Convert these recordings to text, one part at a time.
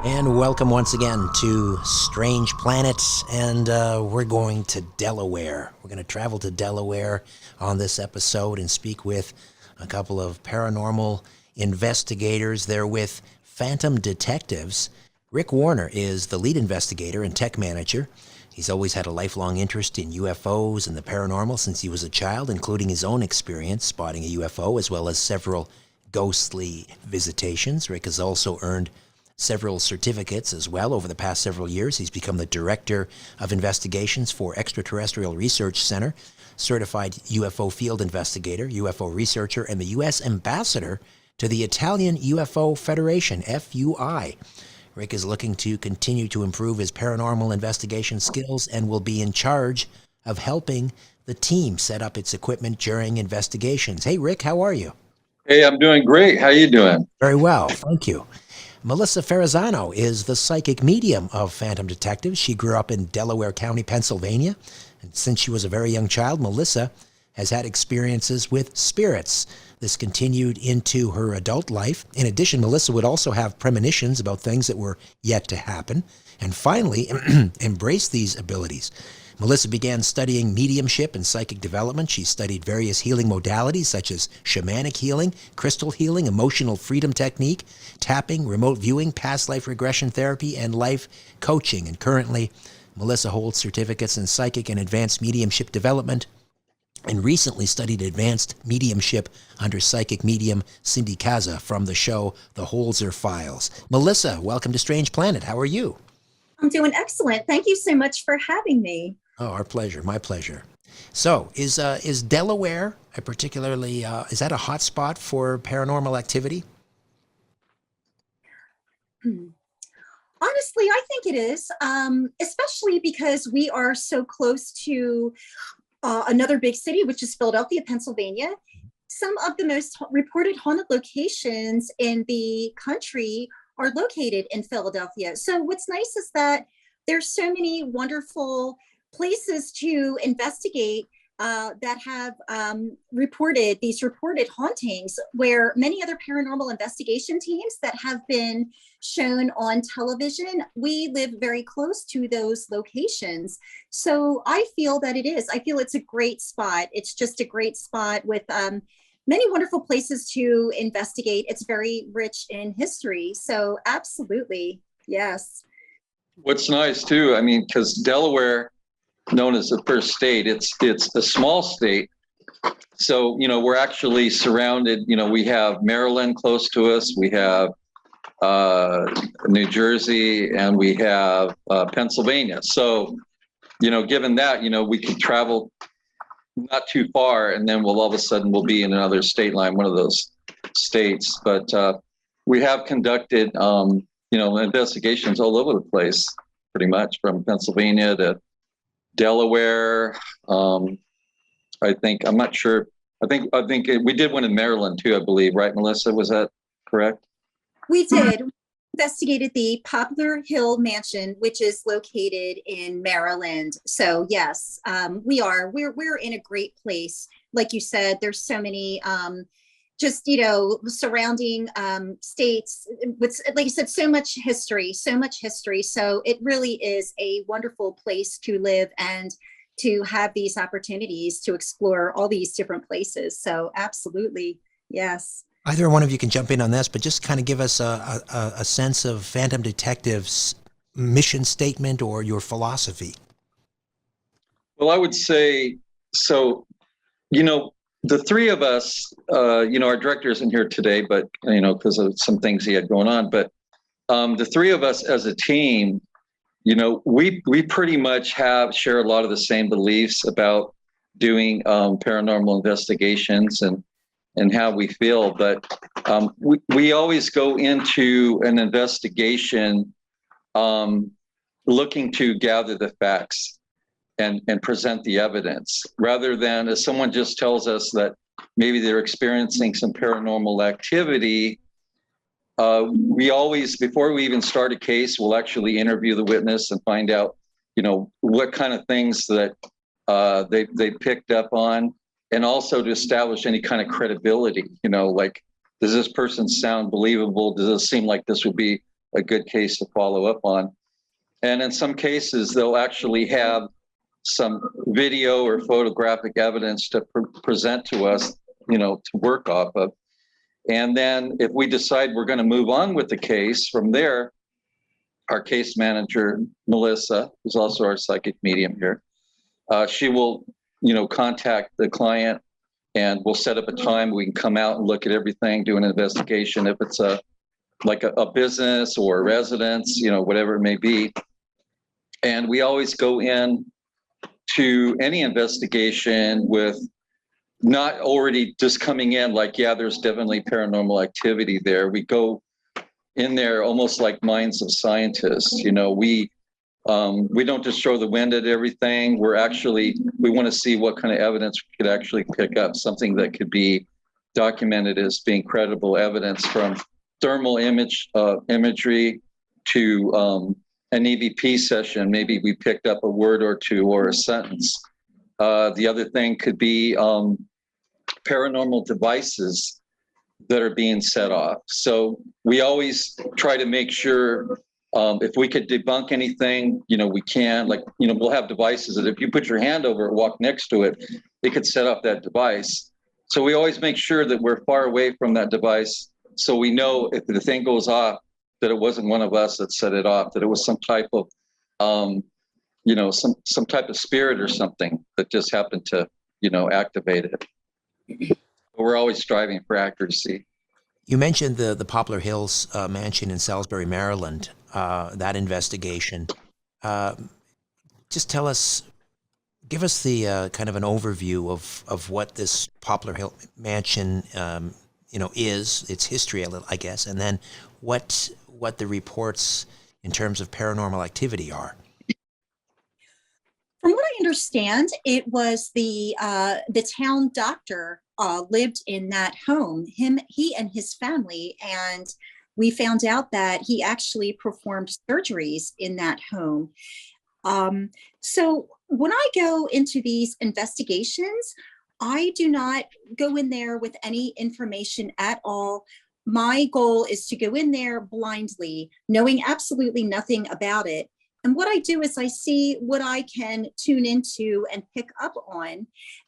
And welcome once again to Strange Planets, and we're going to Delaware. We're going to travel to Delaware on this episode and speak with a couple of paranormal investigators. They're with Phantom Detectives. Rick Warner is the lead investigator and tech manager. He's always had a lifelong interest in UFOs and the paranormal since he was a child, including his own experience spotting a UFO, as well as several ghostly visitations. Rick has also earned several certificates as well over the past several years. He's become the Director of Investigations for Extraterrestrial Research Center, certified UFO field investigator, UFO researcher, and the U.S. ambassador to the Italian UFO Federation, FUI. Rick is looking to continue to improve his paranormal investigation skills and will be in charge of helping the team set up its equipment during investigations. Hey, Rick, how are you? Hey, I'm doing great. How you doing? Very well, thank you. Melissa Ferrazzano is the psychic medium of Phantom Detectives. She grew up in Delaware County, Pennsylvania. And since she was a very young child, Melissa has had experiences with spirits. This continued into her adult life. In addition, Melissa would also have premonitions about things that were yet to happen, and finally embrace these abilities. Melissa began studying mediumship and psychic development. She studied various healing modalities such as shamanic healing, crystal healing, emotional freedom technique, tapping, remote viewing, past life regression therapy, and life coaching. And currently, Melissa holds certificates in psychic and advanced mediumship development, and recently studied advanced mediumship under psychic medium Cindy Kaza from the show The Holzer Files. Melissa, welcome to Strange Planet. How are you? I'm doing excellent. Thank you so much for having me. Oh, our pleasure. My pleasure. So, is Delaware a particularly is that a hot spot for paranormal activity? Honestly, I think it is, especially because we are so close to another big city, which is Philadelphia, Pennsylvania. Some of the most reported haunted locations in the country are located in Philadelphia. So what's nice is that there's so many wonderful places to investigate that have reported hauntings, where many other paranormal investigation teams that have been shown on television, we live very close to those locations. So I feel that I feel it's a great spot. It's just a great spot with many wonderful places to investigate. It's very rich in history. So absolutely, yes. What's nice too, I mean, because Delaware, known as the first state, it's a small state. So, we're actually surrounded, we have Maryland close to us, we have New Jersey, and we have Pennsylvania. So, given that, we could travel not too far, and then all of a sudden we'll be in another state line, one of those states. But we have conducted, investigations all over the place, pretty much from Pennsylvania to Delaware. I think, I'm not sure. I think we did one in Maryland too, I believe, right, Melissa? Was that correct? We did. We investigated the Poplar Hill Mansion, which is located in Maryland. So yes, we're in a great place. Like you said, there's so many surrounding states with, like you said, so much history. So it really is a wonderful place to live and to have these opportunities to explore all these different places. So absolutely, yes. Either one of you can jump in on this, but just kind of give us a sense of Phantom Detectives' mission statement or your philosophy. Well, I would say, so, the three of us, our director isn't here today, but, because of some things he had going on, but the three of us as a team, we pretty much share a lot of the same beliefs about doing paranormal investigations and how we feel. But we always go into an investigation looking to gather the facts and present the evidence, rather than if someone just tells us that maybe they're experiencing some paranormal activity. We always, before we even start a case, we'll actually interview the witness and find out, what kind of things that they picked up on, and also to establish any kind of credibility. Like, does this person sound believable? Does it seem like this would be a good case to follow up on. And in some cases, they'll actually have some video or photographic evidence to present to us, to work off of. And then if we decide we're going to move on with the case from there, our case manager, Melissa, who's also our psychic medium here, she will, contact the client, and we'll set up a time we can come out and look at everything, do an investigation. If it's like a business or a residence, whatever it may be. And we always go in to any investigation with not already just coming in like, yeah, there's definitely paranormal activity there. We go in there almost like minds of scientists. We don't just throw the wind at everything. We want to see what kind of evidence we could actually pick up, something that could be documented as being credible evidence, from thermal imagery to an EVP session. Maybe we picked up a word or two or a sentence. The other thing could be paranormal devices that are being set off. So we always try to make sure if we could debunk anything, we can. Like, we'll have devices that if you put your hand over it, walk next to it, it could set off that device. So we always make sure that we're far away from that device, so we know if the thing goes off, that it wasn't one of us that set it off, that it was some type of, some type of spirit or something that just happened to, activate it. But we're always striving for accuracy. You mentioned the Poplar Hills mansion in Salisbury, Maryland, that investigation. Just give us the kind of an overview of what this Poplar Hill mansion, is, its history, I guess, and then what the reports in terms of paranormal activity are. From what I understand, it was the town doctor lived in that home. He and his family, and we found out that he actually performed surgeries in that home. So when I go into these investigations, I do not go in there with any information at all. My goal is to go in there blindly, knowing absolutely nothing about it. And what I do is I see what I can tune into and pick up on.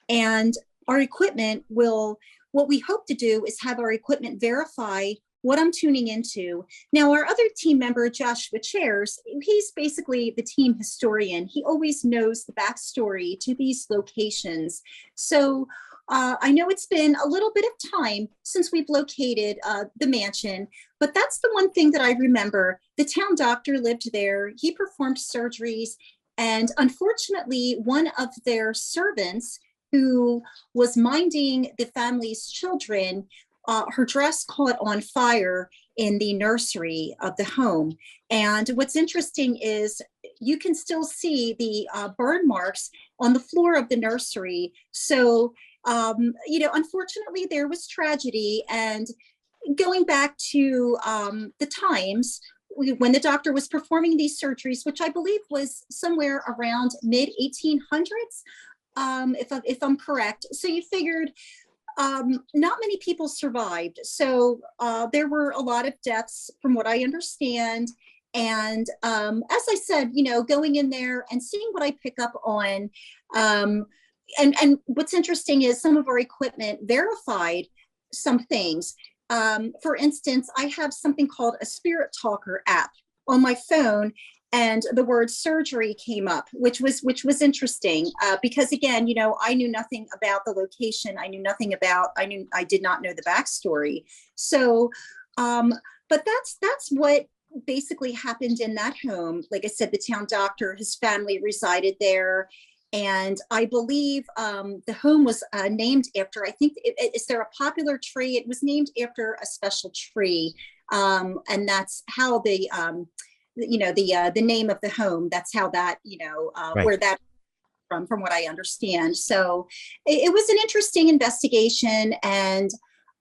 And our equipment what we hope to do is have our equipment verify what I'm tuning into. Now, our other team member, Joshua Chairs, he's basically the team historian. He always knows the backstory to these locations. So I know it's been a little bit of time since we've located the mansion, but that's the one thing that I remember. The town doctor lived there. He performed surgeries, and unfortunately, one of their servants who was minding the family's children, her dress caught on fire in the nursery of the home. And what's interesting is you can still see the burn marks on the floor of the nursery. So, unfortunately, there was tragedy. And going back to the times when the doctor was performing these surgeries, which I believe was somewhere around mid 1800s, if I'm correct. So you figured not many people survived. So there were a lot of deaths from what I understand. And as I said, going in there and seeing what I pick up on. And what's interesting is some of our equipment verified some things. For instance, I have something called a Spirit Talker app on my phone, and the word surgery came up, which was interesting because, again, I knew nothing about the location. I did not know the backstory. So, but that's what basically happened in that home. Like I said, the town doctor, his family resided there. And I believe the home was named after, I think, is there a popular tree? It was named after a special tree. And that's how the name of the home, that's how that, Right. where that from what I understand. So it was an interesting investigation. And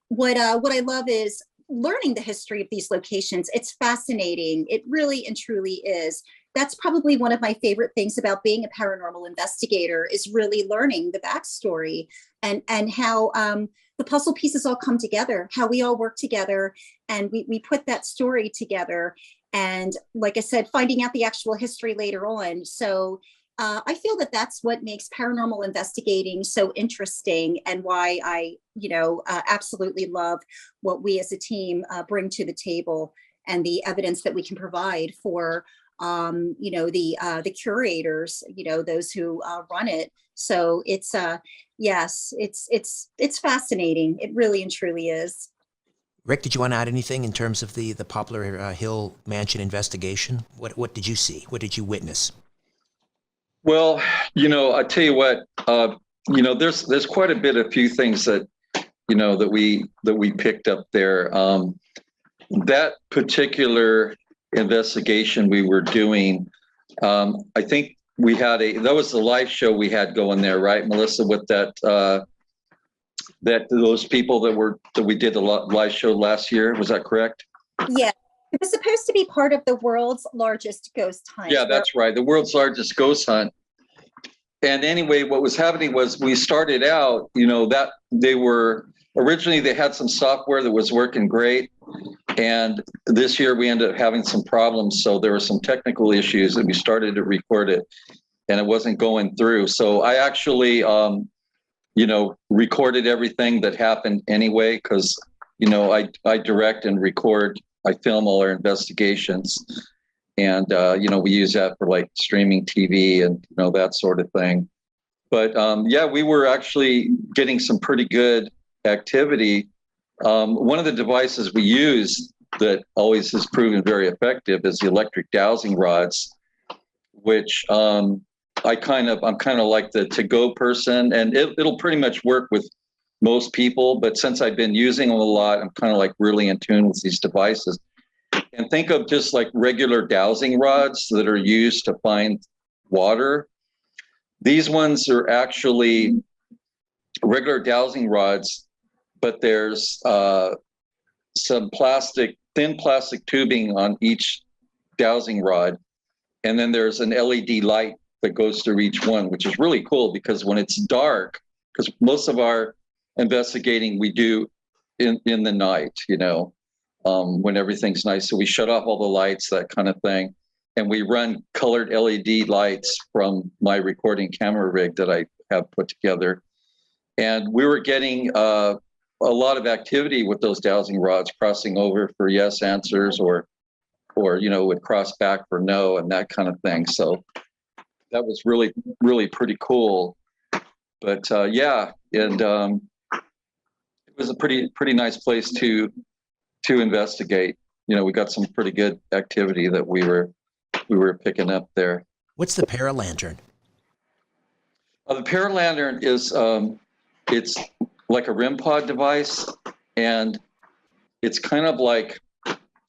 what I love is learning the history of these locations. It's fascinating. It really and truly is. That's probably one of my favorite things about being a paranormal investigator, is really learning the backstory and how the puzzle pieces all come together, how we all work together, and we put that story together. And like I said, finding out the actual history later on. So I feel that that's what makes paranormal investigating so interesting, and why I, absolutely love what we as a team bring to the table, and the evidence that we can provide for, the curators, those who run it. So it's yes, it's fascinating. It really and truly is. Rick, did you want to add anything in terms of the Poplar Hill Mansion investigation? What did you see? What did you witness? Well, I tell you what, there's quite a bit, a few things that, that we picked up there. That particular investigation we were doing, I think that was the live show we had going there, right, Melissa, with those people that we did the live show last year. Was that correct? Yeah. It was supposed to be part of the world's largest ghost hunt. Yeah, that's right. The world's largest ghost hunt. And anyway, what was happening was we started out, that originally they had some software that was working great. And this year we ended up having some problems. So there were some technical issues, and we started to record it and it wasn't going through. So I actually, recorded everything that happened anyway, because, I direct and record, I film all our investigations. And, we use that for like streaming TV and, that sort of thing. But we were actually getting some pretty good activity. One of the devices we use that always has proven very effective is the electric dowsing rods, which I'm kind of like the to-go person, and it'll pretty much work with most people. But since I've been using them a lot, I'm kind of like really in tune with these devices. And think of just like regular dowsing rods that are used to find water. These ones are actually regular dowsing rods, but there's some thin plastic tubing on each dowsing rod. And then there's an LED light that goes through each one, which is really cool, because when it's dark, because most of our investigating we do in the night, when everything's nice. So we shut off all the lights, that kind of thing. And we run colored LED lights from my recording camera rig that I have put together. And we were getting a lot of activity with those dowsing rods crossing over for yes answers, or would cross back for no, and that kind of thing. So that was really, really pretty cool. But and it was a pretty nice place to investigate. We got some pretty good activity that we were picking up there. What's the Paralantern? The Paralantern is it's like a REM pod device, and it's kind of like,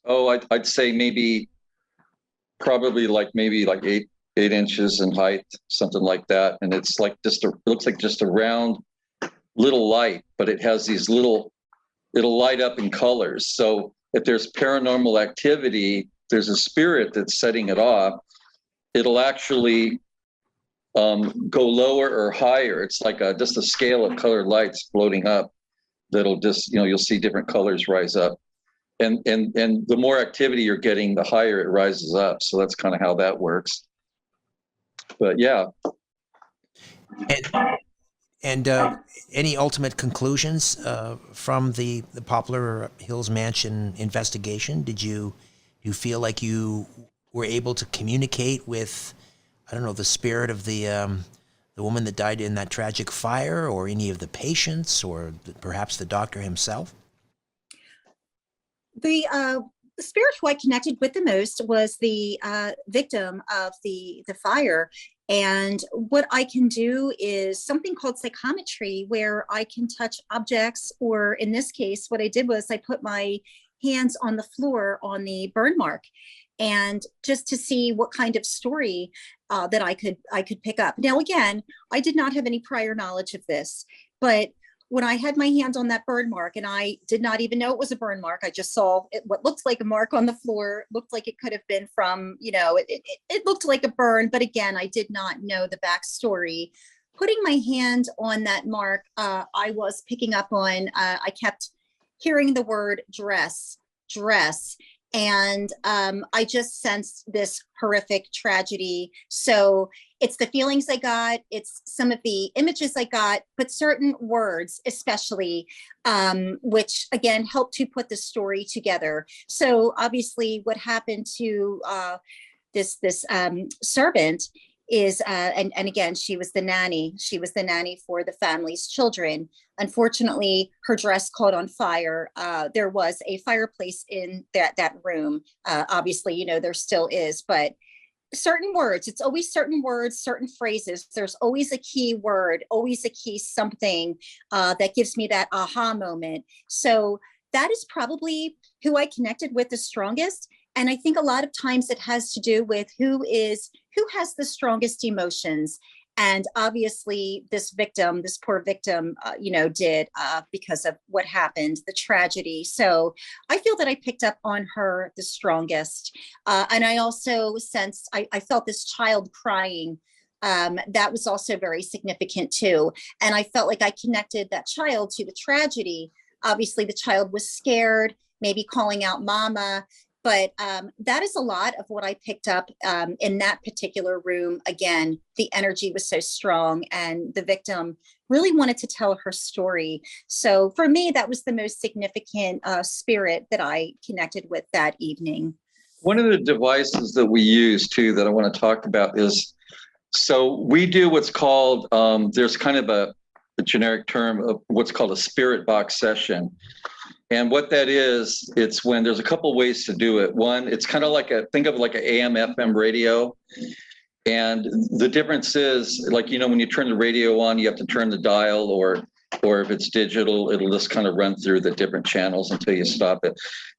I'd say probably like 8 inches in height, something like that. And it's like it looks like just a round little light, but it has it'll light up in colors. So if there's paranormal activity, there's a spirit that's setting it off, it'll actually go lower or higher. It's like just a scale of colored lights floating up that'll just, you'll see different colors rise up. And the more activity you're getting, the higher it rises up. So that's kind of how that works. But yeah. And any ultimate conclusions from the Poplar Hills Mansion investigation? Did you feel like you were able to communicate with, I don't know, the spirit of the woman that died in that tragic fire, or any of the patients, or perhaps the doctor himself? The spirit who I connected with the most was the victim of the fire. And what I can do is something called psychometry, where I can touch objects, or in this case, what I did was I put my hands on the floor on the burn mark, and just to see what kind of story that I could pick up. Now, again, I did not have any prior knowledge of this, but when I had my hand on that burn mark, and I did not even know it was a burn mark, I just saw what looked like a mark on the floor, looked like it could have been from, it looked like a burn, but again, I did not know the backstory. Putting my hand on that mark, I was picking up on, I kept hearing the word dress, And I just sensed this horrific tragedy. So it's the feelings I got, it's some of the images I got, but certain words, especially, which again helped to put the story together. So obviously, what happened to this servant is and again, she was the nanny. She was the nanny for the family's children. Unfortunately, her dress caught on fire. There was a fireplace in that room. Obviously, you know, there still is, but certain words, it's always certain words, certain phrases. There's always a key word, always a key something that gives me that aha moment. So that is probably who I connected with the strongest. And I think a lot of times it has to do with who has the strongest emotions. And obviously this victim, this poor victim, did because of what happened, the tragedy. So I feel that I picked up on her the strongest. And I also sensed, I felt this child crying. That was also very significant too. And I felt like I connected that child to the tragedy. Obviously the child was scared, maybe calling out mama. But that is a lot of what I picked up in that particular room. Again, the energy was so strong and the victim really wanted to tell her story. So for me, that was the most significant spirit that I connected with that evening. One of the devices that we use too that I want to talk about is, so we do what's called, there's kind of a generic term of what's called a spirit box session. And what that is, it's when there's a couple ways to do it. One, it's kind of like think of like an AM, FM radio. And the difference is, like, you know, when you turn the radio on, you have to turn the dial, or if it's digital, it'll just kind of run through the different channels until you stop it.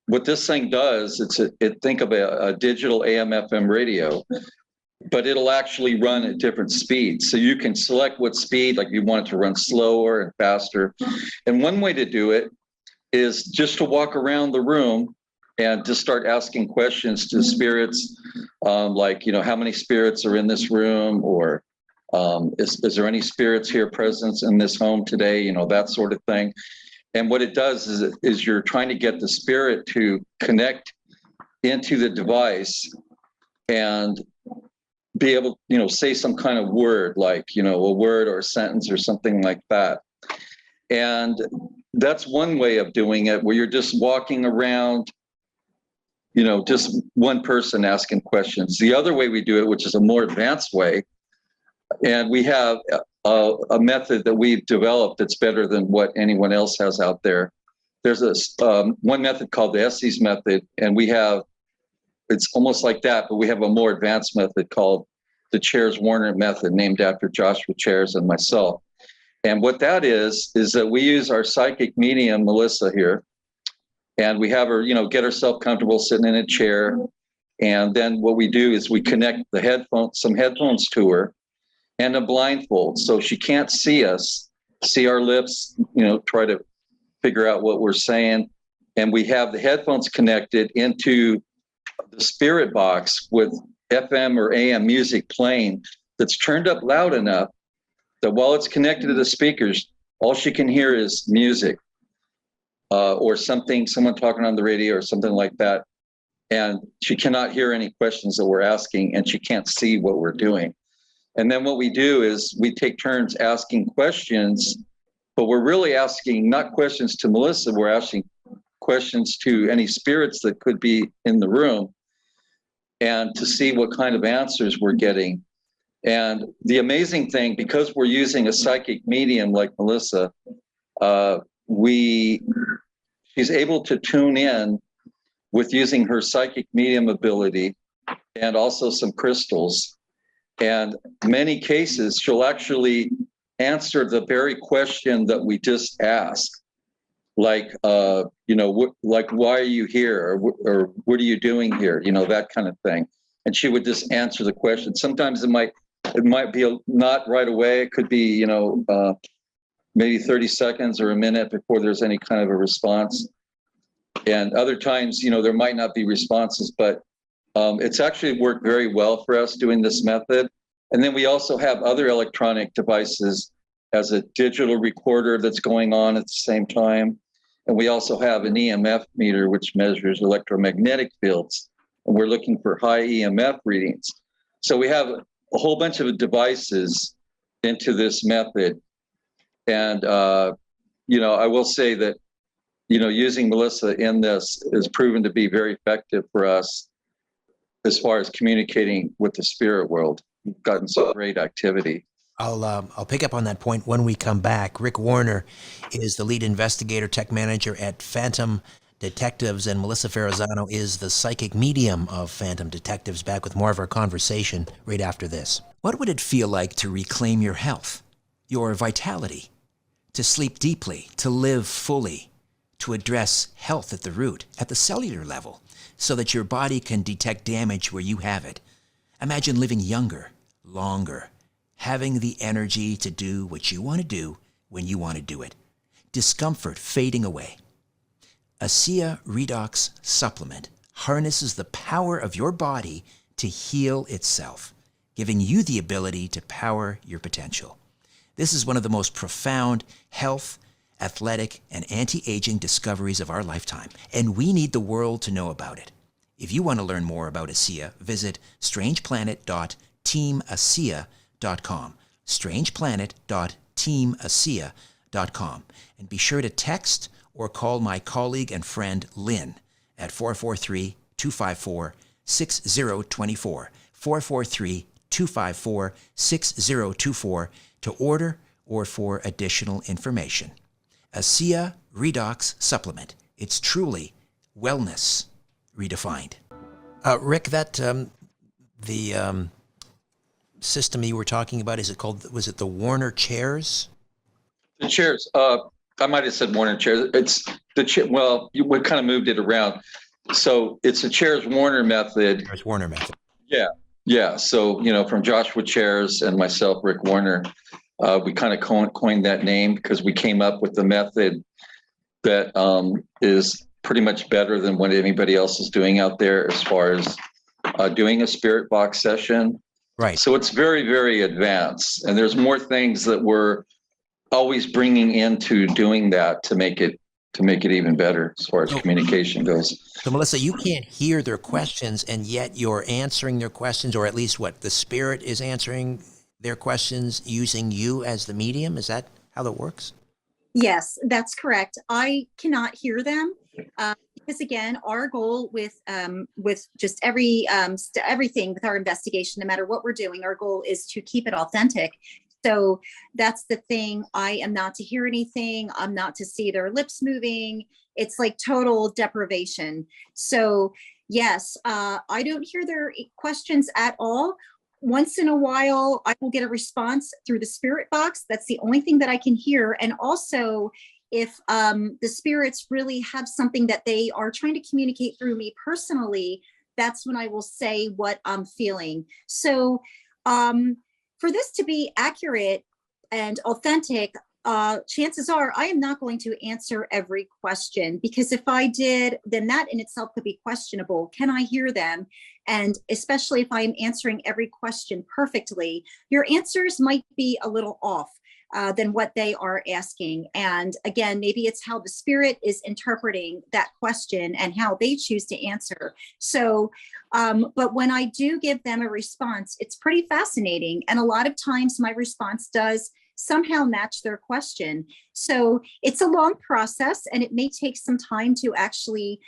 What this thing does, think of a digital AM, FM radio, but it'll actually run at different speeds. So you can select what speed, like you want it to run slower and faster. And one way to do it is just to walk around the room and just start asking questions to spirits, like, you know, how many spirits are in this room, or is there any spirits here present in this home today, you know, that sort of thing. And what it does is you're trying to get the spirit to connect into the device and be able, you know, say some kind of word, like, you know, a word or a sentence or something like that. And that's one way of doing it, where you're just walking around, you know, just one person asking questions. The other way we do it, which is a more advanced way, and we have a method that we've developed that's better than what anyone else has out there. There's one method called the Estes method, and it's almost like that, but we have a more advanced method called the Chairs-Warner method, named after Joshua Chairs and myself. And what that is that we use our psychic medium, Melissa, here, and we have her, you know, get herself comfortable sitting in a chair. And then what we do is we connect some headphones to her, and a blindfold. So she can't see us, see our lips, you know, try to figure out what we're saying. And we have the headphones connected into the spirit box with FM or AM music playing that's turned up loud enough that while it's connected to the speakers, all she can hear is music, or someone talking on the radio or something like that. And she cannot hear any questions that we're asking, and she can't see what we're doing. And then what we do is we take turns asking questions, but we're really asking not questions to Melissa, we're asking questions to any spirits that could be in the room, and to see what kind of answers we're getting. And the amazing thing, because we're using a psychic medium like Melissa, she's able to tune in with using her psychic medium ability and also some crystals. And many cases, she'll actually answer the very question that we just asked. Like, you know, like, why are you here? Or what are you doing here? You know, that kind of thing. And she would just answer the question. Sometimes it might be not right away. It could be, you know, maybe 30 seconds or a minute before there's any kind of a response. And other times, you know, there might not be responses, but it's actually worked very well for us doing this method. And then we also have other electronic devices as a digital recorder that's going on at the same time. And we also have an EMF meter, which measures electromagnetic fields. And we're looking for high EMF readings. So we have a whole bunch of devices into this method. And, I will say that, using Melissa in this has proven to be very effective for us as far as communicating with the spirit world. We've gotten some great activity. I'll pick up on that point when we come back. Rick Warner is the lead investigator, tech manager at Phantom Detectives, and Melissa Ferrazzano is the psychic medium of Phantom Detectives. Back with more of our conversation right after this. What would it feel like to reclaim your health, your vitality, to sleep deeply, to live fully, to address health at the root, at the cellular level, so that your body can detect damage where you have it? Imagine living younger, longer, having the energy to do what you want to do when you want to do it. Discomfort fading away. ASEA Redox Supplement harnesses the power of your body to heal itself, giving you the ability to power your potential. This is one of the most profound health, athletic, and anti-aging discoveries of our lifetime, and we need the world to know about it. If you want to learn more about ASEA, visit strangeplanet.teamasea.com, strangeplanet.teamasea.com, and be sure to text or call my colleague and friend Lynn at 443-254-6024, 443-254-6024 to order or for additional information. ASEA Redox Supplement. It's truly wellness redefined. Rick, that the system you were talking about, was it the Warner chairs? The chairs, I might have said Warner chairs. It's the chair. Well, we kind of moved it around. So it's the chairs Warner method. It's Warner method. Yeah. Yeah. So, from Joshua Chairs and myself, Rick Warner, we kind of coined that name because we came up with the method that is pretty much better than what anybody else is doing out there as far as doing a spirit box session. Right. So it's very, very advanced. And there's more things that we're always bringing into doing that to make it even better as far as communication goes. So Melissa, you can't hear their questions, and yet you're answering their questions, or at least the spirit is answering their questions using you as the medium. Is that how that works? Yes, that's correct. I cannot hear them because, again, our goal with just everything with our investigation, no matter what we're doing, our goal is to keep it authentic. So that's the thing. I am not to hear anything. I'm not to see their lips moving. It's like total deprivation. So yes, I don't hear their questions at all. Once in a while, I will get a response through the spirit box. That's the only thing that I can hear. And also, if the spirits really have something that they are trying to communicate through me personally, that's when I will say what I'm feeling. So for this to be accurate and authentic, chances are I am not going to answer every question, because if I did, then that in itself could be questionable. Can I hear them? And especially if I'm answering every question perfectly, your answers might be a little off than what they are asking. And again, maybe it's how the spirit is interpreting that question and how they choose to answer. So, but when I do give them a response, it's pretty fascinating. And a lot of times my response does somehow match their question. So it's a long process, and it may take some time to actually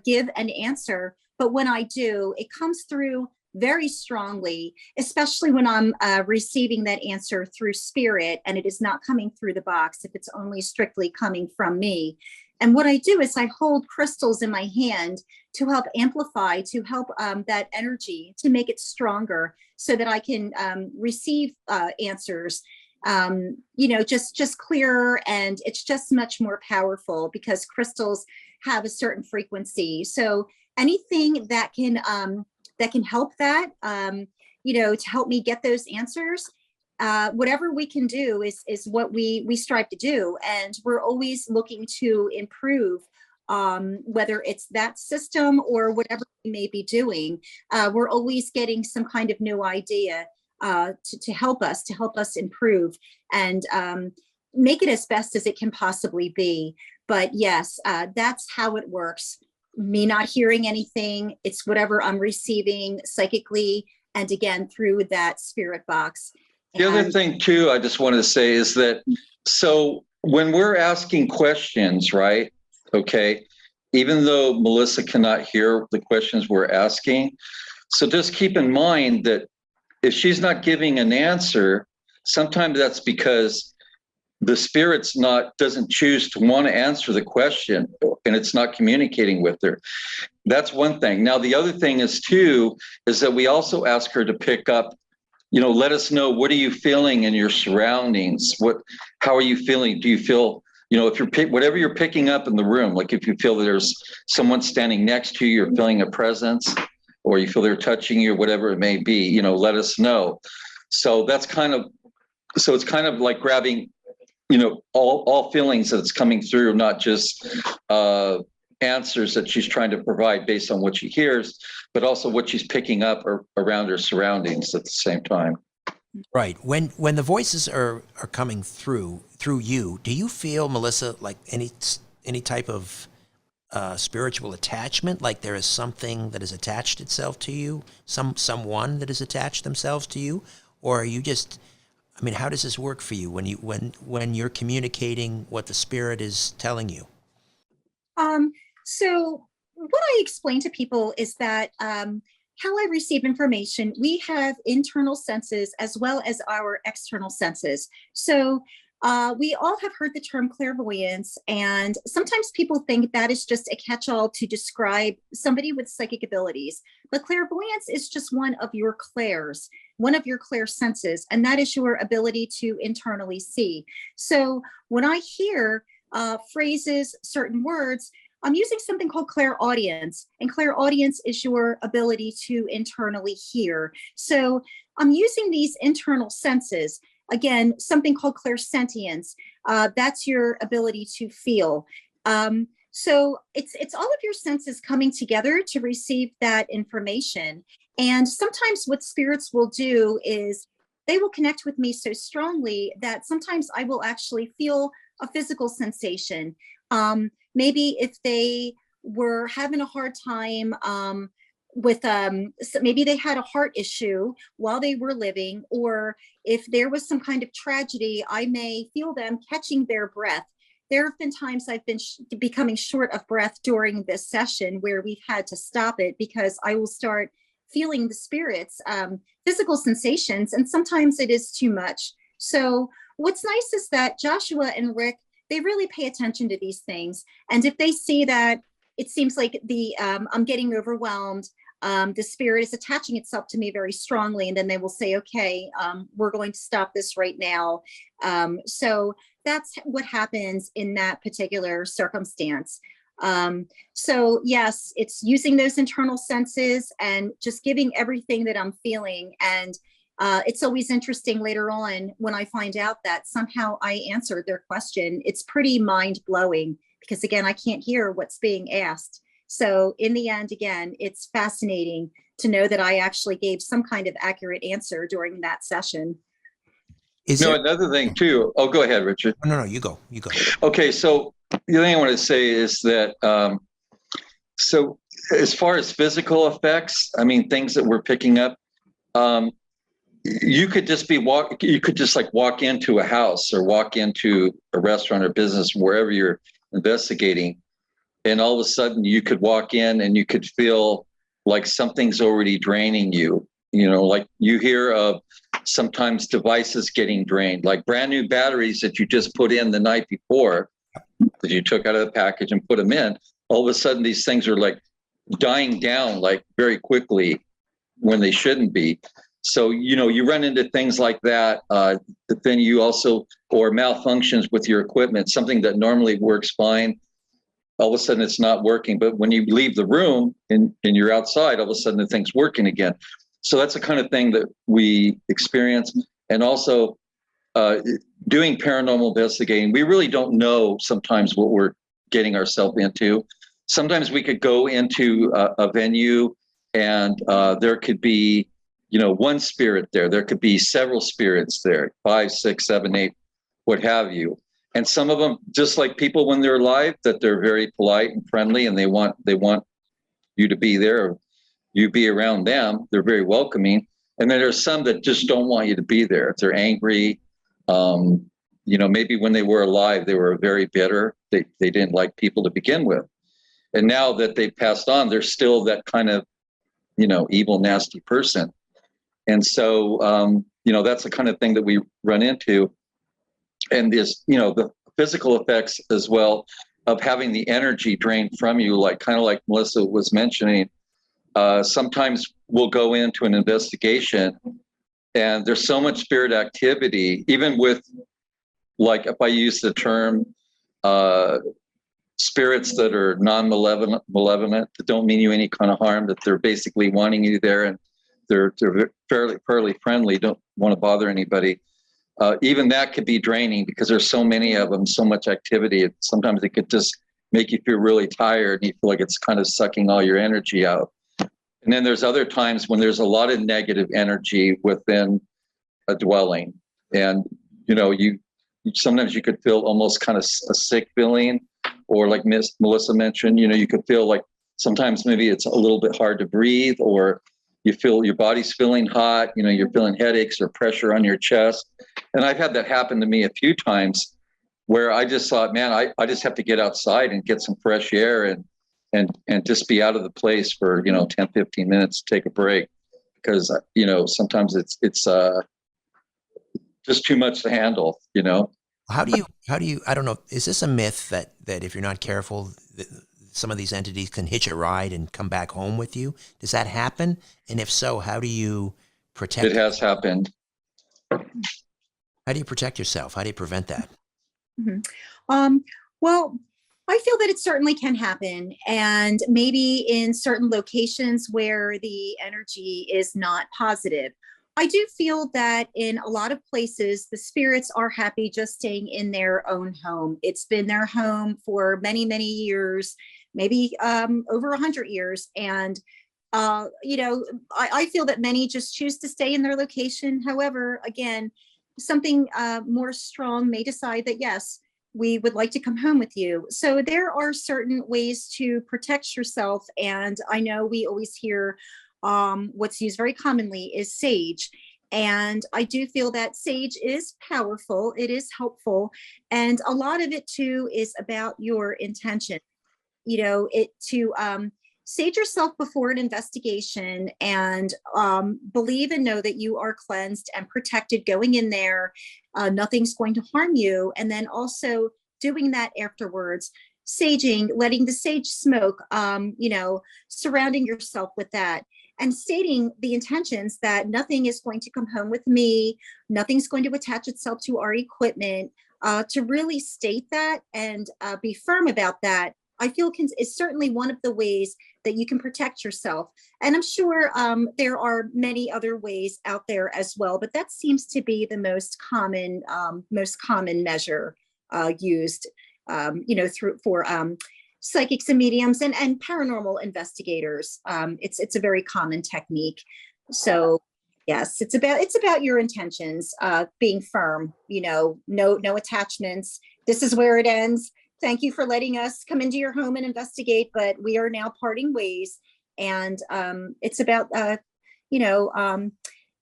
give an answer. But when I do, it comes through very strongly, especially when I'm receiving that answer through spirit and it is not coming through the box, if it's only strictly coming from me. And what I do is I hold crystals in my hand to help amplify, to help that energy, to make it stronger so that I can receive answers, just clearer. And it's just much more powerful because crystals have a certain frequency. So anything that can help that, to help me get those answers, whatever we can do is what we strive to do. And we're always looking to improve, whether it's that system or whatever we may be doing. We're always getting some kind of new idea to help us improve. And make it as best as it can possibly be. But yes, that's how it works. Me not hearing anything, it's whatever I'm receiving psychically, and again, through that spirit box. The other thing too, I just wanted to say is that, so when we're asking questions, right? Okay. Even though Melissa cannot hear the questions we're asking. So just keep in mind that if she's not giving an answer, sometimes that's because the spirit's doesn't choose to want to answer the question, and it's not communicating with her. That's one thing. Now, the other thing is that we also ask her to pick up, let us know, what are you feeling in your surroundings? How are you feeling? Do you feel, if whatever you're picking up in the room, like if you feel that there's someone standing next to you, you're feeling a presence, or you feel they're touching you, whatever it may be, let us know. So it's kind of like grabbing, all feelings that's coming through, not just answers that she's trying to provide based on what she hears, but also what she's picking up around her surroundings at the same time. Right. When the voices are coming through you, do you feel, Melissa, like any type of spiritual attachment? Like there is something that has attached itself to you, someone that has attached themselves to you, or are you just? I mean, how does this work for you when you're communicating what the spirit is telling you? So what I explain to people is that how I receive information, we have internal senses as well as our external senses. So we all have heard the term clairvoyance, and sometimes people think that is just a catch-all to describe somebody with psychic abilities. But clairvoyance is just one of your clairs, one of your clair senses, and that is your ability to internally see. So when I hear phrases, certain words, I'm using something called clairaudience, and clairaudience is your ability to internally hear. So I'm using these internal senses. Again, something called clairsentience. That's your ability to feel. So it's all of your senses coming together to receive that information. And sometimes what spirits will do is they will connect with me so strongly that sometimes I will actually feel a physical sensation. Maybe if they were having a hard time with maybe they had a heart issue while they were living, or if there was some kind of tragedy, I may feel them catching their breath. There have been times I've been becoming short of breath during this session where we've had to stop it because I will start feeling the spirits, physical sensations, and sometimes it is too much. So what's nice is that Joshua and Rick, they really pay attention to these things. And if they see that it seems like I'm getting overwhelmed, the spirit is attaching itself to me very strongly, and then they will say, okay, we're going to stop this right now. So that's what happens in that particular circumstance. So yes, it's using those internal senses and just giving everything that I'm feeling. And it's always interesting later on when I find out that somehow I answered their question. It's pretty mind-blowing because, again, I can't hear what's being asked. So in the end, again, it's fascinating to know that I actually gave some kind of accurate answer during that session. Another thing too. Oh, go ahead, Richard. No, you go. Okay, so the other thing I want to say is that, so as far as physical effects, I mean, things that we're picking up, you could just walk into a house or walk into a restaurant or business, wherever you're investigating, and all of a sudden you could walk in and you could feel like something's already draining you. Like you hear of sometimes devices getting drained, like brand new batteries that you just put in the night before, that you took out of the package and put them in. All of a sudden these things are like dying down like very quickly when they shouldn't be. So, you run into things like that. But then you also, or malfunctions with your equipment, something that normally works fine, all of a sudden it's not working. But when you leave the room and you're outside, all of a sudden the thing's working again. So that's the kind of thing that we experience. And also doing paranormal investigating, we really don't know sometimes what we're getting ourselves into. Sometimes we could go into a venue and there could be, one spirit there. There could be several spirits there, 5, 6, 7, 8, what have you. And some of them, just like people when they're alive, that they're very polite and friendly, and they want you to be there, or you be around them. They're very welcoming. And then there's some that just don't want you to be there. They're angry. Maybe when they were alive, they were very bitter. They didn't like people to begin with. And now that they've passed on, they're still that kind of, evil, nasty person. And so, that's the kind of thing that we run into. And this, the physical effects as well of having the energy drained from you, kind of like Melissa was mentioning. Sometimes we'll go into an investigation and there's so much spirit activity, even with, like, if I use the term, spirits that are non-malevolent, that don't mean you any kind of harm, that they're basically wanting you there, and they're fairly friendly, don't want to bother anybody. Even that could be draining because there's so many of them, so much activity. Sometimes it could just make you feel really tired and you feel like it's kind of sucking all your energy out. And then there's other times when there's a lot of negative energy within a dwelling. And, sometimes you could feel almost kind of a sick feeling, or like Miss Melissa mentioned, you could feel like sometimes maybe it's a little bit hard to breathe, or you feel your body's feeling hot, you're feeling headaches or pressure on your chest. And I've had that happen to me a few times where I just thought, man, I just have to get outside and get some fresh air and just be out of the place for, 10, 15 minutes, take a break, because, sometimes it's just too much to handle, How do you, I don't know, is this a myth that if you're not careful, some of these entities can hitch a ride and come back home with you? Does that happen? And if so, how do you protect? It has happened. How do you protect yourself? How do you prevent that? Well, I feel that it certainly can happen. And maybe in certain locations where the energy is not positive. I do feel that in a lot of places, the spirits are happy just staying in their own home. It's been their home for many, many years, maybe over 100 years. And, I feel that many just choose to stay in their location. However, again, something more strong may decide that, yes, we would like to come home with you. So there are certain ways to protect yourself. And I know we always hear what's used very commonly is sage. And I do feel that sage is powerful. It is helpful. And a lot of it too is about your intention, sage yourself before an investigation and believe and know that you are cleansed and protected going in there. Nothing's going to harm you. And then also doing that afterwards, saging, letting the sage smoke, surrounding yourself with that. And stating the intentions that nothing is going to come home with me, nothing's going to attach itself to our equipment, to really state that and be firm about that, I feel is certainly one of the ways that you can protect yourself. And I'm sure there are many other ways out there as well, but that seems to be the most common measure used, for psychics and mediums and paranormal investigators. It's a very common technique. So yes, it's about your intentions, being firm, no attachments. This is where it ends. Thank you for letting us come into your home and investigate, but we are now parting ways. And it's about,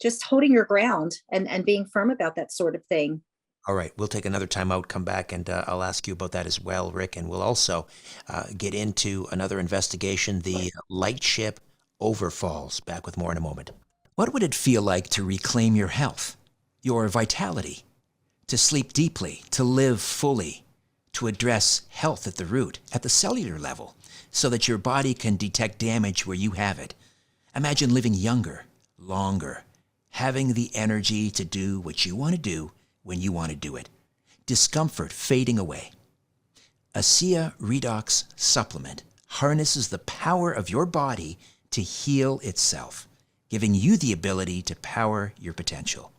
just holding your ground and being firm about that sort of thing. All right, we'll take another time out, come back, and I'll ask you about that as well, Rick. And we'll also get into another investigation, the Lightship overfalls. Back with more in a moment. What would it feel like to reclaim your health, your vitality, to sleep deeply, to live fully, to address health at the root, at the cellular level, so that your body can detect damage where you have it? Imagine living younger, longer, having the energy to do what you want to do when you want to do it. Discomfort fading away. ASEA Redox Supplement harnesses the power of your body to heal itself, giving you the ability to power your potential.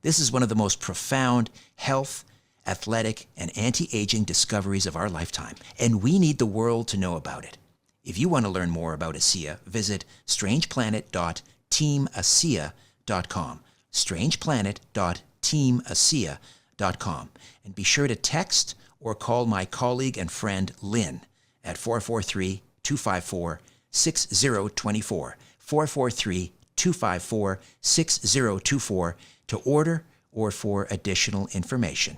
This is one of the most profound health, athletic, and anti-aging discoveries of our lifetime, and we need the world to know about it. If you want to learn more about ASEA, visit strangeplanet.teamasea.com. strangeplanet.teamasea.com. lightship.com. And be sure to text or call my colleague and friend Lynn at 443-254-6024, 443-254-6024 to order or for additional information.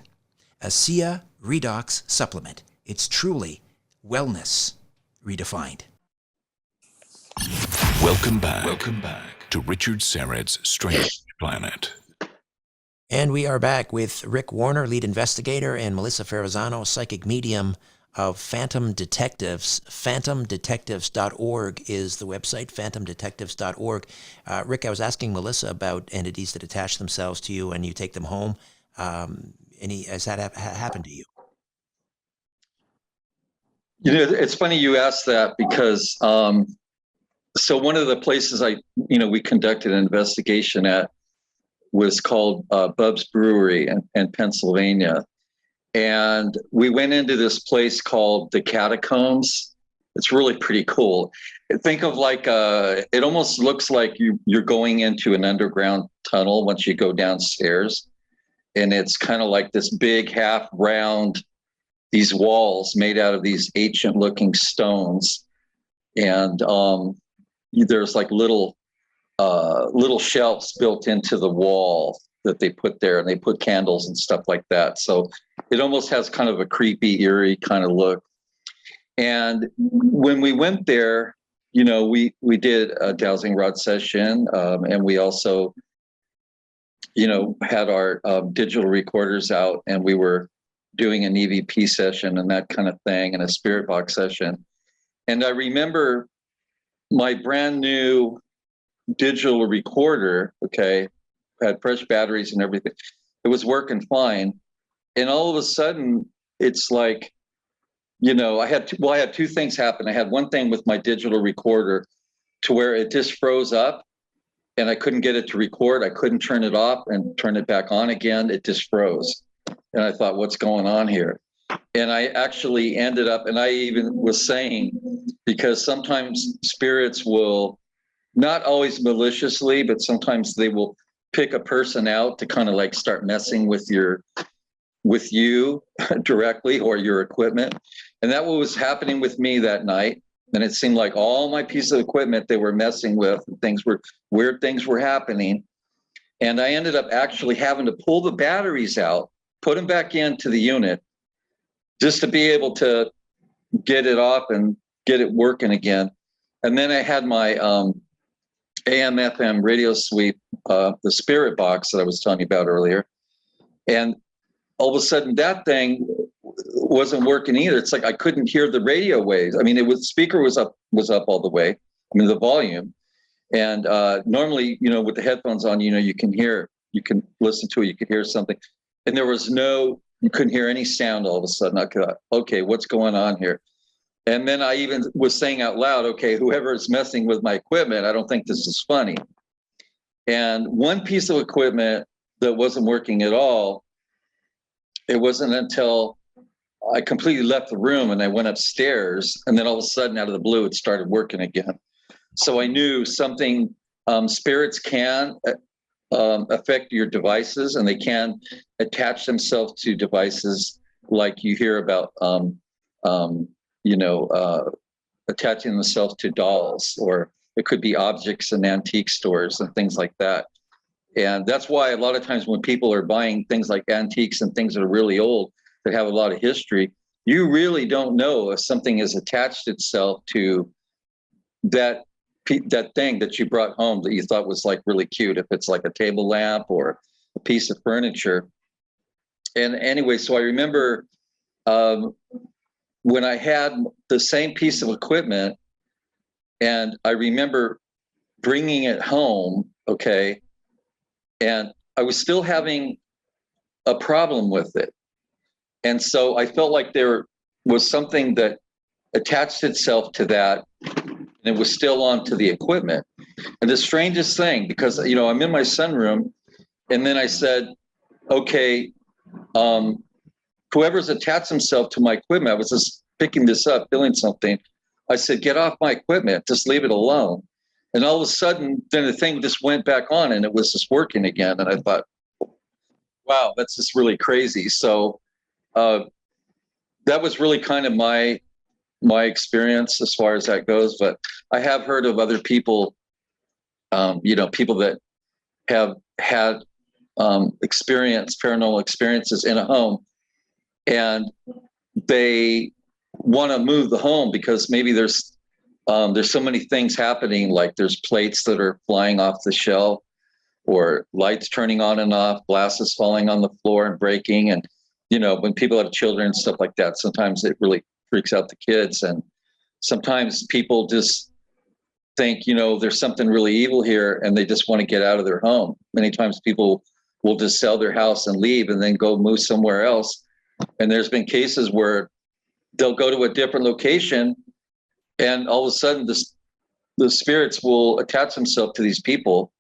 ASEA Redox Supplement. It's truly wellness redefined. Welcome back to Richard Syrett's Strange Planet. And we are back with Rick Warner, lead investigator, and Melissa Ferrazzano, psychic medium of Phantom Detectives. PhantomDetectives.org is the website, PhantomDetectives.org. Rick, I was asking Melissa about entities that attach themselves to you and you take them home. Has that happened to you? You know, it's funny you asked that because so one of the places we conducted an investigation at was called Bub's Brewery in Pennsylvania. And we went into this place called the Catacombs. It's really pretty cool. Think of like, it almost looks like you're going into an underground tunnel once you go downstairs. And it's kind of like this big half round, these walls made out of these ancient looking stones. And there's like little shelves built into the wall that they put there, and they put candles and stuff like that. So it almost has kind of a creepy, eerie kind of look. And when we went there, we did a dowsing rod session, and we also, had our digital recorders out, and we were doing an EVP session and that kind of thing, and a spirit box session. And I remember my brand new digital recorder, had fresh batteries and everything. It was working fine. And all of a sudden, it's like, I had two things happen. I had one thing with my digital recorder to where it just froze up and I couldn't get it to record. I couldn't turn it off and turn it back on again. It just froze. And I thought, what's going on here? And I actually ended up, and I even was saying, because sometimes spirits will, not always maliciously, but sometimes they will pick a person out to kind of like start messing with you directly or your equipment. And that was happening with me that night. And it seemed like all my pieces of equipment they were messing with, weird things were happening. And I ended up actually having to pull the batteries out, put them back into the unit just to be able to get it off and get it working again. And then I had my AM FM radio sweep, the spirit box that I was telling you about earlier. And all of a sudden that thing wasn't working either. It's like I couldn't hear the radio waves. I mean, speaker was up all the way. I mean, the volume. And normally, with the headphones on, you can listen to it, you could hear something. And you couldn't hear any sound all of a sudden. I thought, okay, what's going on here? And then I even was saying out loud, okay, whoever is messing with my equipment, I don't think this is funny. And one piece of equipment that wasn't working at all, it wasn't until I completely left the room and I went upstairs, and then all of a sudden out of the blue, it started working again. So I knew something, spirits can affect your devices, and they can attach themselves to devices like you hear about, attaching themselves to dolls, or it could be objects in antique stores and things like that. And that's why a lot of times when people are buying things like antiques and things that are really old, that have a lot of history, you really don't know if something has attached itself to that thing that you brought home that you thought was like really cute, if it's like a table lamp or a piece of furniture. And anyway, so I remember when I had the same piece of equipment, and I remember bringing it home, and I was still having a problem with it. And so I felt like there was something that attached itself to that, and it was still onto the equipment. And the strangest thing, because, I'm in my sunroom, and then I said, okay, whoever's attached himself to my equipment, I was just picking this up, feeling something. I said, get off my equipment, just leave it alone. And all of a sudden, then the thing just went back on and it was just working again. And I thought, Wow, that's just really crazy. So that was really kind of my experience as far as that goes. But I have heard of other people, people that have had paranormal experiences in a home, and they want to move the home because maybe there's so many things happening, like there's plates that are flying off the shelf, or lights turning on and off, glasses falling on the floor and breaking. And, when people have children and stuff like that, sometimes it really freaks out the kids. And sometimes people just think, there's something really evil here, and they just want to get out of their home. Many times people will just sell their house and leave and then go move somewhere else. And there's been cases where they'll go to a different location, and all of a sudden the spirits will attach themselves to these people,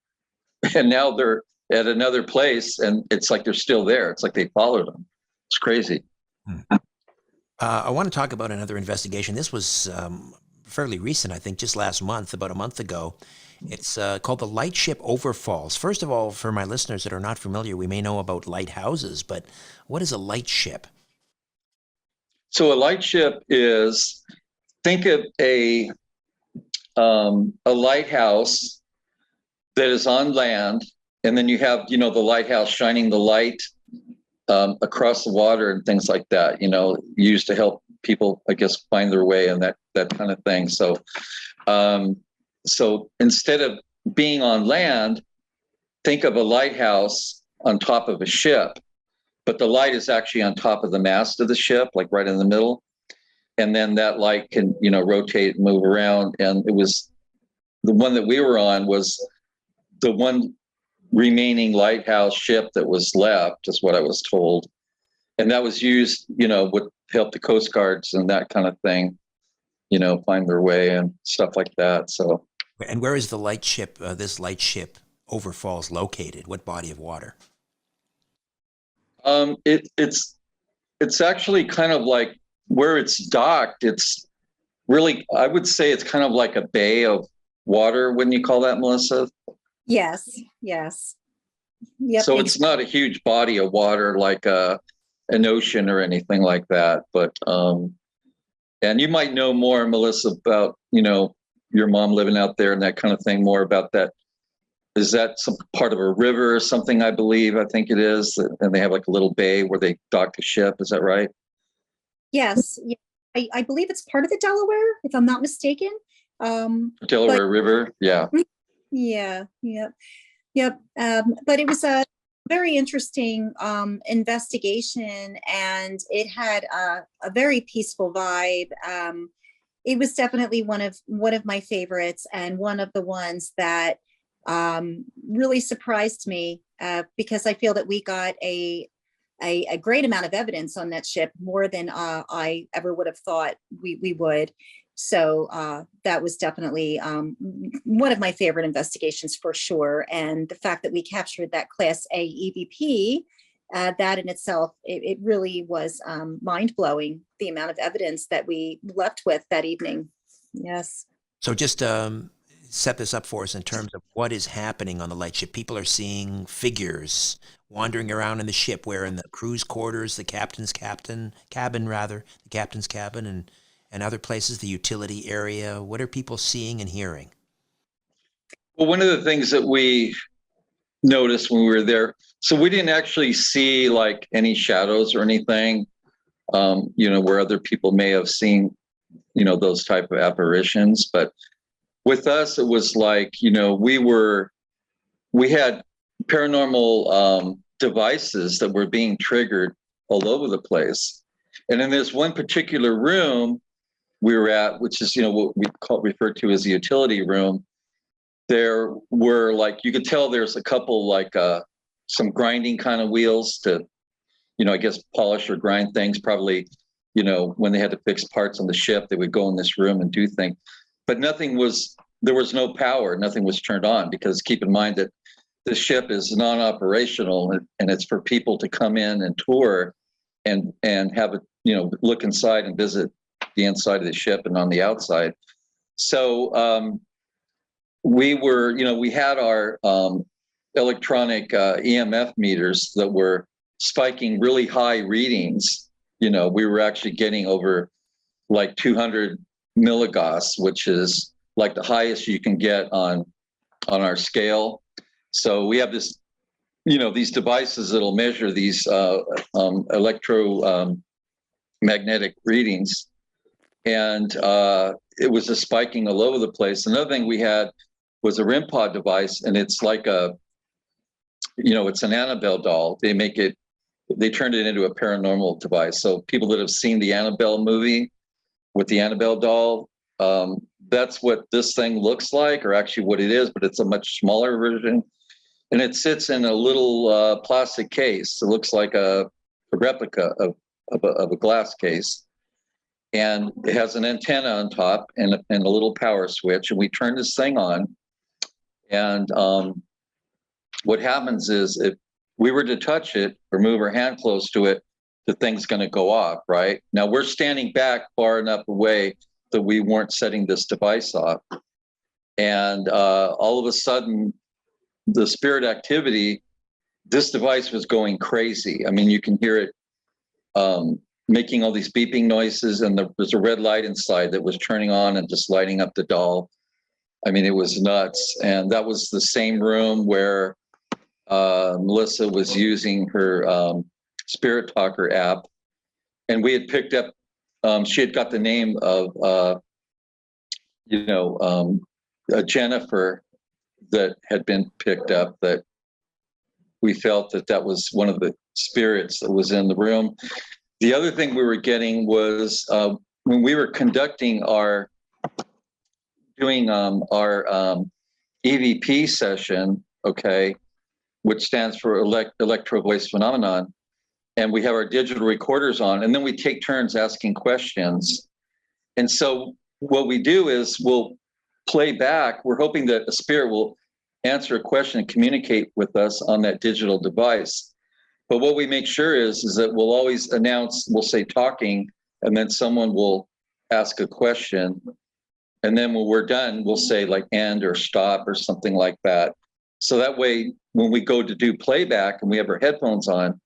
and now they're at another place, and it's like they're still there. It's like they followed them. It's crazy. I want to talk about another investigation. This was fairly recent, I think, just last month, about a month ago. It's called the Lightship Overfalls. First of all, for my listeners that are not familiar, we may know about lighthouses, but what is a lightship? So a lightship is, think of a lighthouse that is on land, and then you have, the lighthouse shining the light across the water and things like that, used to help people, I guess, find their way and that kind of thing. So, so instead of being on land, think of a lighthouse on top of a ship, but the light is actually on top of the mast of the ship, like right in the middle. And then that light can, rotate and move around. And it was the one that we were on was the one remaining lighthouse ship that was left, is what I was told. And that was used, would help the Coast Guards and that kind of thing, find their way and stuff like that. So. And where is the lightship, this lightship Overfalls located? What body of water? It's actually kind of like where it's docked. It's really, I would say it's kind of like a bay of water. Wouldn't you call that, Melissa? Yes. Yep. So it's not a huge body of water like an ocean or anything like that. But and you might know more, Melissa, about your mom living out there and that kind of thing. More about that. Is that some part of a river or something? I think it is, and they have like a little bay where they dock the ship. Is that right? Yes. I believe it's part of the Delaware, if I'm not mistaken. Delaware River. Yeah. Yeah. Yep. But it was a very interesting investigation, and it had a very peaceful vibe. It was definitely one of my favorites, and one of the ones that really surprised me, because I feel that we got a great amount of evidence on that ship, more than I ever would have thought we would. So that was definitely one of my favorite investigations for sure. And the fact that we captured that Class A EVP, that in itself, it really was mind-blowing, the amount of evidence that we left with that evening. Yes. So just set this up for us in terms of what is happening on the lightship. People are seeing figures wandering around in the ship, where in the crew's quarters, the captain's cabin, and other places, the utility area. What are people seeing and hearing? Well, one of the things that we noticed when we were there, so we didn't actually see like any shadows or anything, where other people may have seen, those type of apparitions. But with us, it was like, we had paranormal devices that were being triggered all over the place. And in this one particular room we were at, which is, what we referred to as the utility room, there were like, you could tell there's a couple like some grinding kind of wheels to, I guess polish or grind things. Probably, when they had to fix parts on the ship, they would go in this room and do things. But there was no power, nothing was turned on, because keep in mind that the ship is non-operational, and it's for people to come in and tour and have a, look inside and visit the inside of the ship and on the outside. So we were, we had our electronic EMF meters that were spiking really high readings. You know, we were actually getting over like 200 milligauss, which is like the highest you can get on our scale. So we have this, you know, these devices that'll measure these electromagnetic readings, and it was a spiking all over the place. Another thing we had was a REM pod device, and it's like it's an Annabelle doll. They turned it into a paranormal device. So people that have seen the Annabelle movie with the Annabelle doll, that's what this thing looks like, or actually what it is, but it's a much smaller version. And it sits in a little plastic case. It looks like a replica of a glass case. And it has an antenna on top and a little power switch. And we turn this thing on. And what happens is if we were to touch it or move our hand close to it, the thing's going to go off, right? Now we're standing back far enough away that we weren't setting this device off. And all of a sudden, the spirit activity, this device was going crazy. I mean, you can hear it making all these beeping noises, and there's a red light inside that was turning on and just lighting up the doll. I mean, it was nuts. And that was the same room where Melissa was using her Spirit Talker app. And we had picked up, she had got the name of, Jennifer that had been picked up, that we felt that was one of the spirits that was in the room. The other thing we were getting was when we were conducting doing our EVP session, okay, which stands for Electro Voice Phenomenon, and we have our digital recorders on, and then we take turns asking questions. And so what we do is we'll play back. We're hoping that a spirit will answer a question and communicate with us on that digital device. But what we make sure is that we'll always announce, we'll say talking, and then someone will ask a question. And then when we're done, we'll say like end or stop or something like that. So that way, when we go to do playback and we have our headphones on,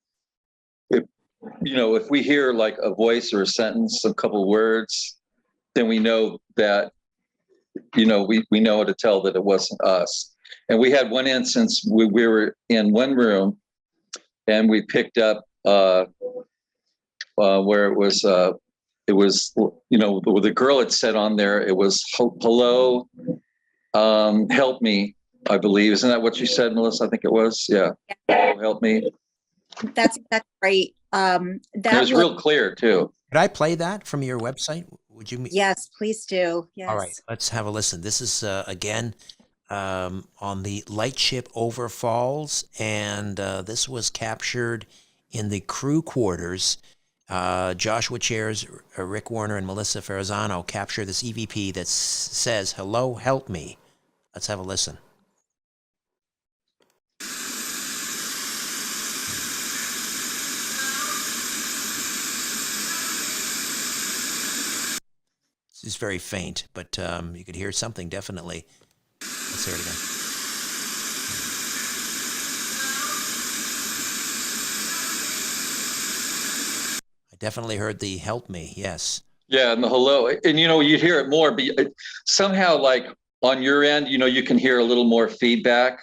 if we hear like a voice or a sentence, a couple words, then we know that, we know how to tell that it wasn't us. And we had one instance, we were in one room and we picked up where it was, the girl had said on there, it was, hello, help me, I believe. Isn't that what you said, Melissa? I think it was. Yeah. Hello, help me. That's right. It was real clear too. Could I play that from your website? Would you? Yes, please do. Yes. All right, let's have a listen. This is again on the Lightship over Falls, and this was captured in the crew quarters. Joshua Chairs, Rick Warner, and Melissa Ferrazano capture this EVP that says, "Hello, help me." Let's have a listen. It's very faint, but you could hear something definitely. Let's hear it again. I definitely heard the help me, yes. Yeah, and the hello. And, you'd hear it more, but somehow like on your end, you can hear a little more feedback.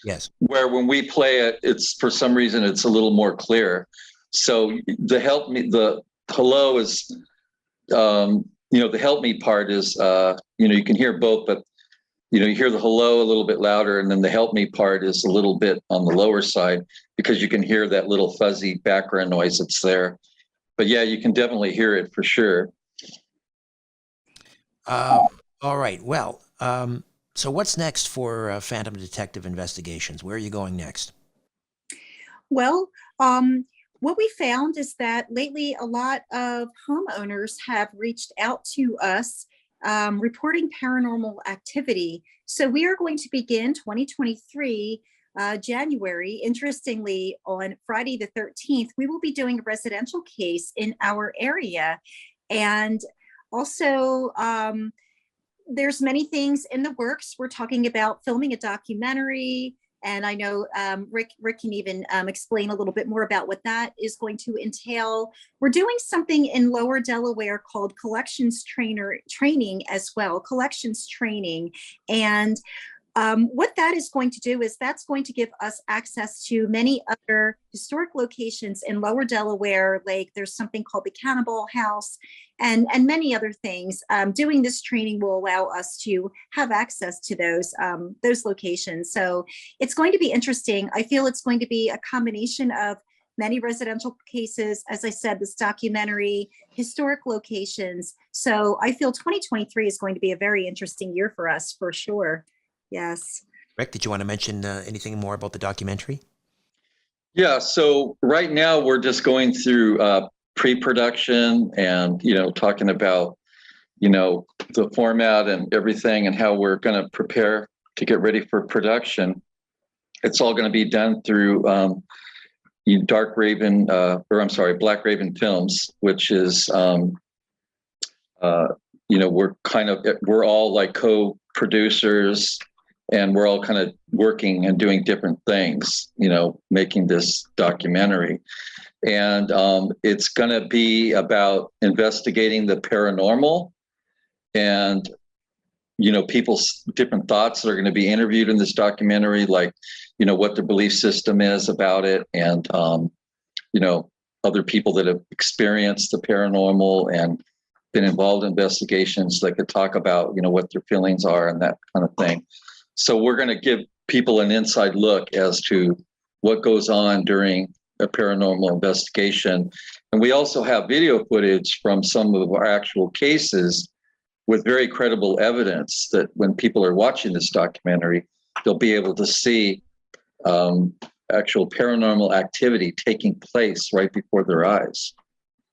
Yes. Where when we play it, it's for some reason, it's a little more clear. So the help me, the hello is, the help me part is, you can hear both, but, you hear the hello a little bit louder, and then the help me part is a little bit on the lower side because you can hear that little fuzzy background noise that's there. But yeah, you can definitely hear it for sure. All right. Well, so what's next for Phantom Detective Investigations? Where are you going next? Well, what we found is that lately a lot of homeowners have reached out to us reporting paranormal activity. So we are going to begin 2023 January. Interestingly, on Friday the 13th, we will be doing a residential case in our area. And also, there's many things in the works. We're talking about filming a documentary And I know Rick can even explain a little bit more about what that is going to entail. We're doing something in Lower Delaware called collections training as well, collections training. And what that is going to do is that's going to give us access to many other historic locations in Lower Delaware. Like there's something called the Cannibal House and many other things. Doing this training will allow us to have access to those locations. So it's going to be interesting. I feel it's going to be a combination of many residential cases, as I said, this documentary, historic locations. So I feel 2023 is going to be a very interesting year for us, for sure. Yes. Rick, did you want to mention anything more about the documentary? Yeah. So right now we're just going through pre-production and, talking about, the format and everything and how we're going to prepare to get ready for production. It's all going to be done through Black Raven Films, which is, we're all like co-producers. And we're all kind of working and doing different things, making this documentary. And it's going to be about investigating the paranormal and, people's different thoughts that are going to be interviewed in this documentary, like, what their belief system is about it. And, other people that have experienced the paranormal and been involved in investigations that could talk about, what their feelings are and that kind of thing. So we're going to give people an inside look as to what goes on during a paranormal investigation. And we also have video footage from some of our actual cases with very credible evidence that when people are watching this documentary, they'll be able to see actual paranormal activity taking place right before their eyes.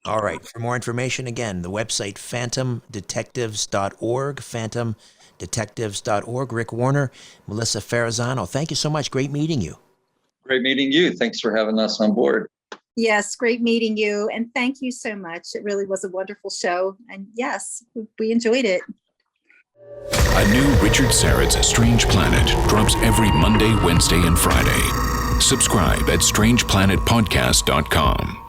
All right. For more information, again, the website phantomdetectives.org, phantomdetectives.org. Rick Warner, Melissa Ferrazano, thank you so much. Great meeting you. Great meeting you. Thanks for having us on board. Yes, great meeting you. And thank you so much. It really was a wonderful show. And yes, we enjoyed it. A new Richard Syrett's Strange Planet drops every Monday, Wednesday, and Friday. Subscribe at strangeplanetpodcast.com.